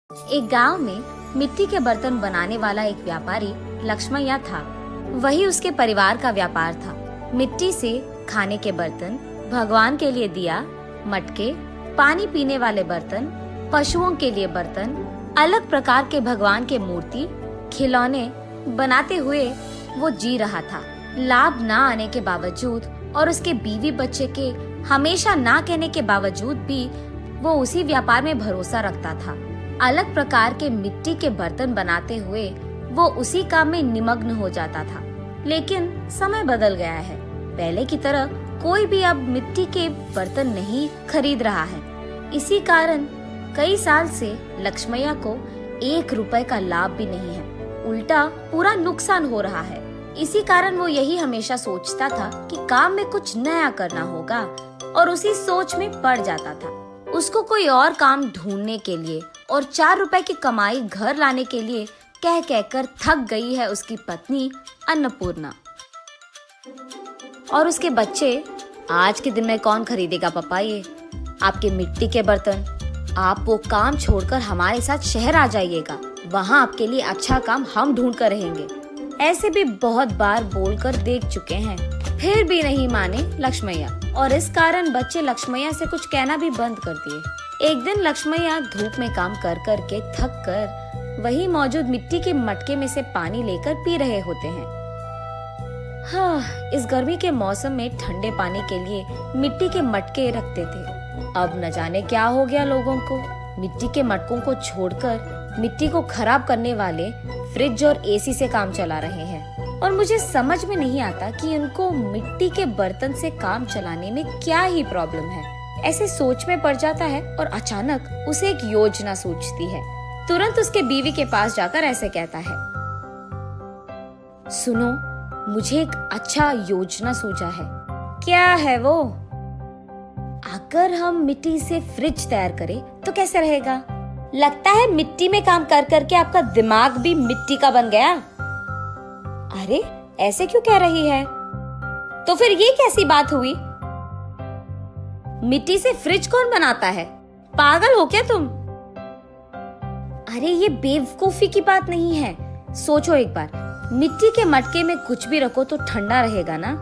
एक गांव में मिट्टी के बर्तन बनाने वाला एक व्यापारी लक्ष्मैया था। वही उसके परिवार का व्यापार था। मिट्टी से खाने के बर्तन, भगवान के लिए दिया, मटके, पानी पीने वाले बर्तन, पशुओं के लिए बर्तन, अलग प्रकार के भगवान के मूर्ति, खिलौने बनाते हुए वो जी रहा था। लाभ ना आने के बावजूद और उसके बीवी बच्चे के हमेशा ना कहने के बावजूद भी वो उसी व्यापार में भरोसा रखता था। अलग प्रकार के मिट्टी के बर्तन बनाते हुए वो उसी काम में निमग्न हो जाता था। लेकिन समय बदल गया है। पहले की तरह कोई भी अब मिट्टी के बर्तन नहीं खरीद रहा है। इसी कारण कई साल से लक्ष्मैया को 1 रुपए का लाभ भी नहीं है। उल्टा पूरा नुकसान हो रहा है। इसी कारण वो यही हमेशा सोचता था कि काम में कुछ नया करना होगा और उसी सोच में पड़ जाता था। उसको कोई और काम ढूंढने के लिए और 4 रुपए की कमाई घर लाने के लिए कह कहकर थक गई है उसकी पत्नी अन्नपूर्णा। और उसके बच्चे, आज के दिन में कौन खरीदेगा पापा ये आपके मिट्टी के बर्तन? आप वो काम छोड़कर हमारे साथ शहर आ जाइएगा, वहाँ आपके लिए अच्छा काम हम ढूंढ कर रहेंगे। ऐसे भी बहुत बार बोलकर देख चुके हैं, फिर भी नहीं माने लक्ष्मैया। और इस कारण बच्चे लक्ष्मैया से कुछ कहना भी बंद कर दिए। एक दिन लक्ष्मैया धूप में काम कर कर के थक कर वही मौजूद मिट्टी के मटके में से पानी लेकर पी रहे होते हैं। हाँ, इस गर्मी के मौसम में ठंडे पानी के लिए मिट्टी के मटके रखते थे। अब न जाने क्या हो गया लोगों को। मिट्टी के मटकों को छोड़कर मिट्टी को खराब करने वाले फ्रिज और एसी से काम चला रहे हैं। और मुझे समझ में नहीं आता कि उनको मिट्टी के बर्तन से काम चलाने में क्या ही प्रॉब्लम है। ऐसे सोच में पड़ जाता है और अचानक उसे एक योजना सूझती है। तुरंत उसके बीवी के पास जाकर ऐसे कहता है, सुनो, मुझे एक अच्छा योजना सूझा है। क्या है वो? अगर हम मिट्टी से फ्रिज तैयार करें तो कैसे रहेगा? लगता है मिट्टी में काम कर करके आपका दिमाग भी मिट्टी का बन गया। अरे, ऐसे क्यों कह रही है? तो फिर ये कैसी बात हुई? मिट्टी से फ्रिज कौन बनाता है? पागल हो क्या तुम? अरे, ये बेवकूफी की बात नहीं है। सोचो एक बार, मिट्टी के मटके में कुछ भी रखो तो ठंडा रहेगा ना।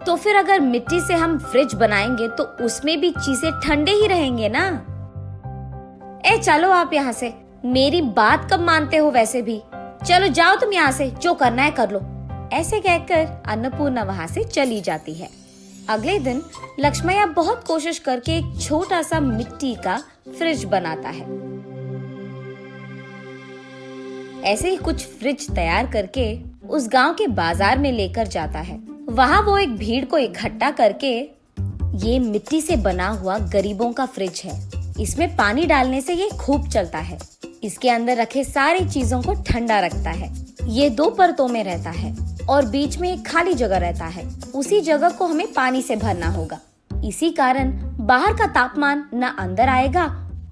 तो फिर अगर मिट्टी से हम फ्रिज बनाएंगे तो उसमें भी चीजें ठंडे ही रहेंगे ना। चलो आप यहाँ से, मेरी बात कब मानते हो वैसे भी। चलो जाओ तुम यहाँ से, जो करना है कर लो। ऐसे कहकर अन्नपूर्णा वहाँ से चली जाती है। अगले दिन लक्ष्मैया बहुत कोशिश करके एक छोटा सा मिट्टी का फ्रिज बनाता है। ऐसे ही कुछ फ्रिज तैयार करके उस गांव के बाजार में लेकर जाता है। वहाँ वो एक भीड़ को इकट्ठा करके, ये मिट्टी से बना हुआ गरीबों का फ्रिज है। इसमें पानी डालने से ये खूब चलता है। इसके अंदर रखे सारी चीजों को ठंडा रखता है। ये 2 परतों में रहता है और बीच में एक खाली जगह रहता है। उसी जगह को हमें पानी से भरना होगा। इसी कारण बाहर का तापमान न अंदर आएगा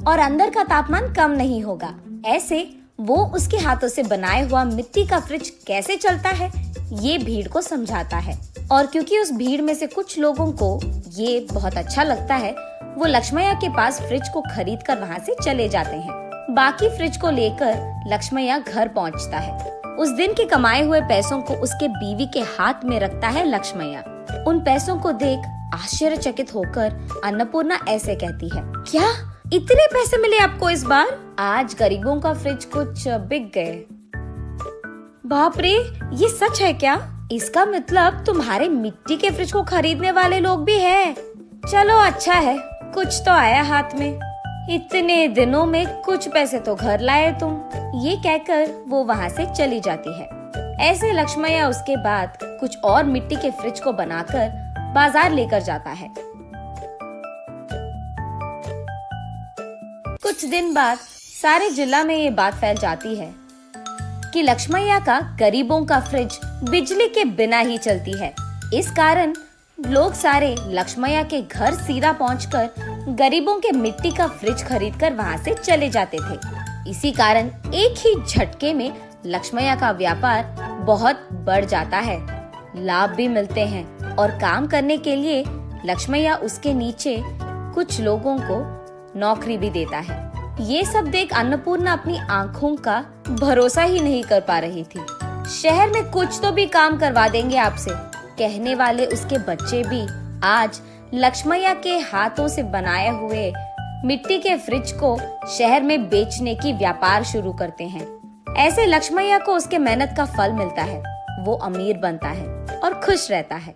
और अंदर का तापमान कम नहीं होगा। ऐसे वो उसके हाथों से बनाए हुआ मिट्टी का फ्रिज कैसे चलता है ये भीड़ को समझाता है। और क्योंकि उस भीड़ में से कुछ लोगों को ये बहुत अच्छा लगता है, वो लक्ष्मैया के पास फ्रिज को खरीद कर वहाँ से चले जाते हैं। बाकी फ्रिज को लेकर लक्ष्मैया घर पहुँचता है। उस दिन के कमाए हुए पैसों को उसके बीवी के हाथ में रखता है लक्ष्मैया। उन पैसों को देख आश्चर्यचकित होकर अन्नपूर्णा ऐसे कहती है, क्या इतने पैसे मिले आपको इस बार? आज गरीबों का फ्रिज कुछ बिक गए। बाप रे, ये सच है क्या? इसका मतलब तुम्हारे मिट्टी के फ्रिज को खरीदने वाले लोग भी हैं। चलो अच्छा है, कुछ तो आया हाथ में। इतने दिनों में कुछ पैसे तो घर लाए तुम। ये कहकर वो वहाँ से चली जाती है। ऐसे लक्ष्मैया उसके बाद कुछ और मिट्टी के फ्रिज को बनाकर बाजार लेकर जाता है। कुछ दिन बाद सारे जिला में ये बात फैल जाती है कि लक्ष्मैया का गरीबों का फ्रिज बिजली के बिना ही चलती है। इस कारण लोग सारे लक्ष्मैया के घर सीधा पहुंचकर गरीबों के मिट्टी का फ्रिज खरीदकर वहां से चले जाते थे। इसी कारण एक ही झटके में लक्ष्मैया का व्यापार बहुत बढ़ जाता है। लाभ भी मिलते हैं और काम करने के लिए लक्ष्मैया उसके नीचे कुछ लोगों को नौकरी भी देता है। ये सब देख अन्नपूर्णा अपनी आंखों का भरोसा ही नहीं कर पा रही थी। शहर में कुछ तो भी काम करवा देंगे आपसे, कहने वाले उसके बच्चे भी आज लक्ष्मैया के हाथों से बनाए हुए मिट्टी के फ्रिज को शहर में बेचने की व्यापार शुरू करते हैं। ऐसे लक्ष्मैया को उसके मेहनत का फल मिलता है, वो अमीर बनता है और खुश रहता है।